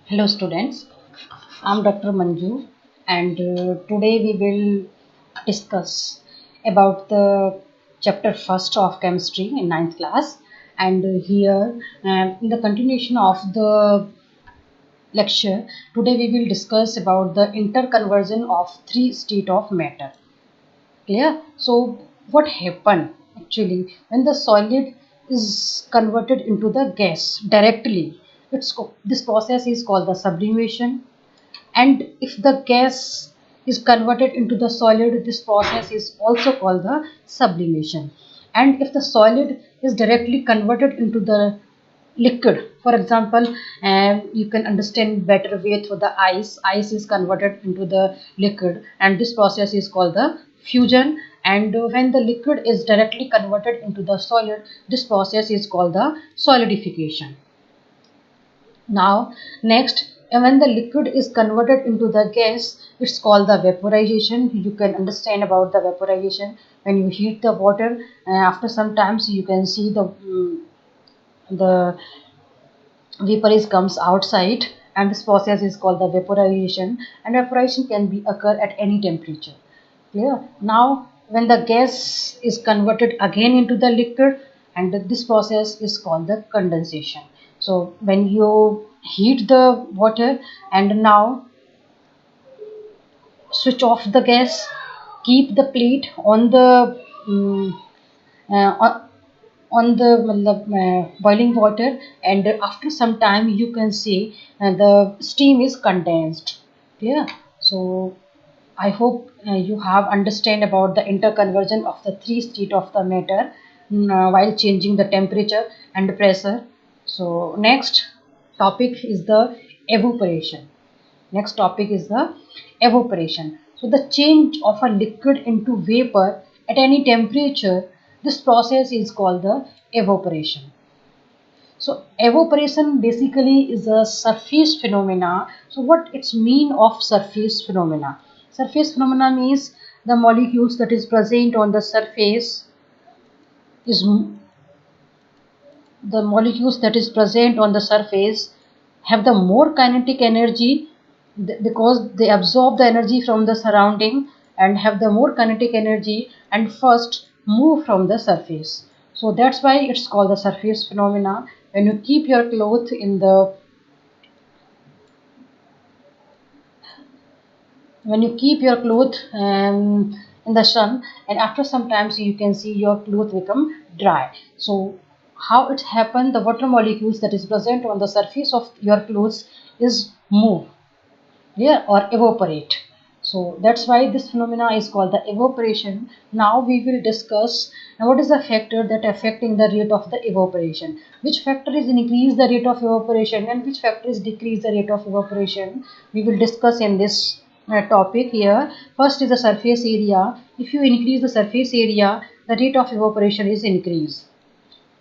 Hello students, I'm Dr. Manju and today we will discuss about the chapter first of chemistry in ninth class, and here in the continuation of the lecture today we will discuss about the interconversion of three state of matter. Clear? So what happened actually when the solid is converted into the gas directly? This process is called the sublimation, and if the gas is converted into the solid, this process is also called the sublimation. And if the solid is directly converted into the liquid, for example, you can understand better way through the ice is converted into the liquid, and this process is called the fusion. And when the liquid is directly converted into the solid, this process is called the solidification. Now, next, when the liquid is converted into the gas, it's called the vaporization. You can understand about the vaporization. When you heat the water, after some times you can see the vapor is comes outside, and this process is called the vaporization. And vaporization can be occur at any temperature. Clear? Now, when the gas is converted again into the liquid, and this process is called the condensation. So when you heat the water and now switch off the gas, keep the plate on the uh, on, on the boiling water, and after some time you can see the steam is condensed. Clear? So I hope you have understand about the interconversion of the three state of the matter while changing the temperature and pressure. So next topic is the evaporation. Next topic is the evaporation. So the change of a liquid into vapor at any temperature, this process is called the evaporation. So evaporation basically is a surface phenomena. So what it's mean of surface phenomena? Surface phenomena means the molecules that is present on the surface is the molecules that is present on the surface have the more kinetic energy because they absorb the energy from the surrounding and have the more kinetic energy and first move from the surface. So that's why it's called the surface phenomena. When you keep your cloth in the when you keep your cloth in the sun, and after some times you can see your cloth become dry. So how it happened, the water molecules that is present on the surface of your clothes is move, yeah, or evaporate. So that's why this phenomena is called the evaporation. Now we will discuss now what is the factor that affecting the rate of the evaporation, which factor is increase the rate of evaporation and which factor is decrease the rate of evaporation. We will discuss in this topic here. First is the surface area. If you increase the surface area, the rate of evaporation is increase.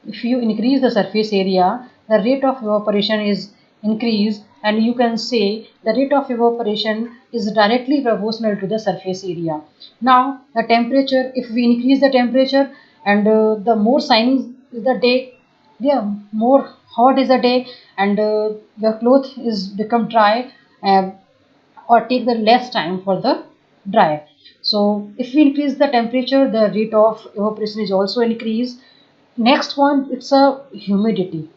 If you increase the surface area, the rate of evaporation is increased, and you can say the rate of evaporation is directly proportional to the surface area. Now the temperature, if we increase the temperature, and the more sunny is the day, yeah, more hot is the day, and the cloth is become dry, or take the less time for the dry. So if we increase the temperature, the rate of evaporation is also increased. Next one, it's a humidity.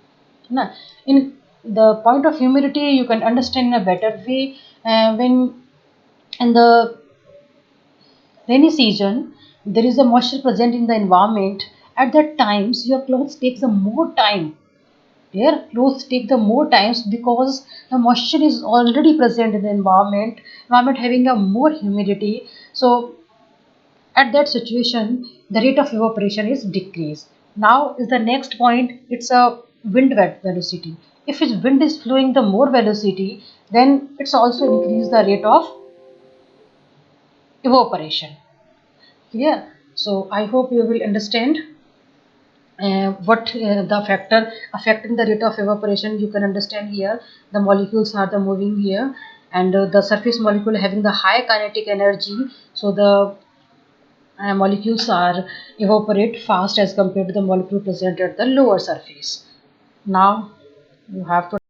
Now, in the point of humidity, you can understand in a better way when in the rainy season there is a moisture present in the environment. At that times, your clothes takes the more time. Your clothes take the more times because the moisture is already present in the environment having a more humidity. So at that situation, the rate of evaporation is decreased. Now is the next point. It's a wind velocity. If its wind is flowing the more velocity, then it's also increase the rate of evaporation. Yeah. So I hope you will understand what the factor affecting the rate of evaporation. You can understand here. The molecules are the moving here, and the surface molecule having the high kinetic energy. So the molecules are evaporate fast as compared to the molecule present at the lower surface. Now you have to